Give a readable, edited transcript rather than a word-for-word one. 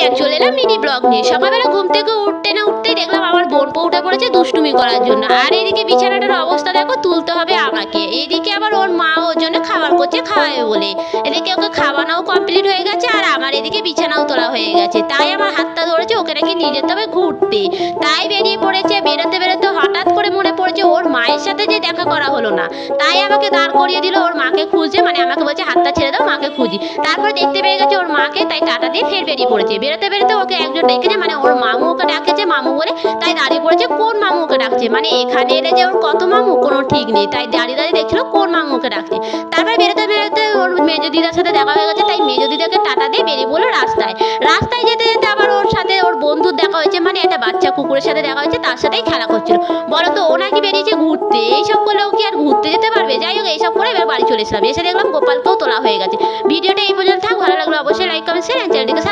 এক চলে এলাম মিনি ব্লগ নিয়ে। সকালবেলা ঘুম থেকে উঠতে না উঠতেই দেখলাম আমার বোন উঠে পড়েছে দুষ্টুমি করার জন্য। আর এদিকে বিছানাটার অবস্থা দেখো, তুলতে হবে আমাকে। এইদিকে আবার ওর মা ওর জন্য খাবার করছে, খাওয়াবে বলে। এদিকে ওকে খাওয়ানোও কমপ্লিট হয়ে গেছে, আর আমার এদিকে বিছানাও তোলা হয়ে গেছে। তাই আমার হাতটা ধরেছে ওকে নাকি নিয়ে যেতে হবে ঘুরতে। তাই বেরিয়ে পড়েছে। বেরোতে বেরোতে হঠাৎ করে মনে পড়েছে ওর মায়ের সাথে যে দেখা করা হলো না। তাই আমাকে দাঁড় করিয়ে দিল ওর মাকে খুঁজছে, মানে আমাকে বলছে হাতটা ছেড়ে দাও, মাকে খুঁজি। তারপর দেখতে পেয়ে গেছে ওর মাকে, তাই টাটা দিয়ে ফের বেরিয়ে পড়েছে। বেরোতে বেরোতে ওকে একজন ডেকেছে, মানে ওর মামু ওকে ডাকেছে মামু বলে। তাই দাঁড়িয়ে পড়েছে কোন মামু ওকে ডাকছে, মানে এখানে এলে যে ওর কত মামু কোনো ঠিক নেই। তাই দাঁড়িয়ে দাঁড়িয়ে দেখছিল কোন মামু ওকে ডাকছে। তারপর বেরোতে বেরোতে ওর মেজো দিদার সাথে দেখা হয়ে গেছে। তাই মেজো দিদাকে টাটা দিয়ে বেরিয়ে পড়লো রাস্তায়। রাস্তায় যেতে যেতে আবার ওর সাথে ওর বন্ধুর দেখা হয়েছে, মানে একটা বাচ্চা কুকুরের সাথে দেখা হয়েছে, তার সাথেই খেলা করছিল। বলো তো ও নাকি বেরিয়েছে ঘুরতে। এইসব করলেও কি আর ঘুরতে যেতে পারবে? যাই হোক, এইসব করে এবার বাড়ি চলে এসলাম। এসে দেখলাম গোপালকেও তোলা হয়ে গেছে। ভিডিওটা এই পর্যন্ত থাক। ভালো লাগলো অবশ্যই লাইক কমেন্ট শেয়ার, চ্যানেলটিকে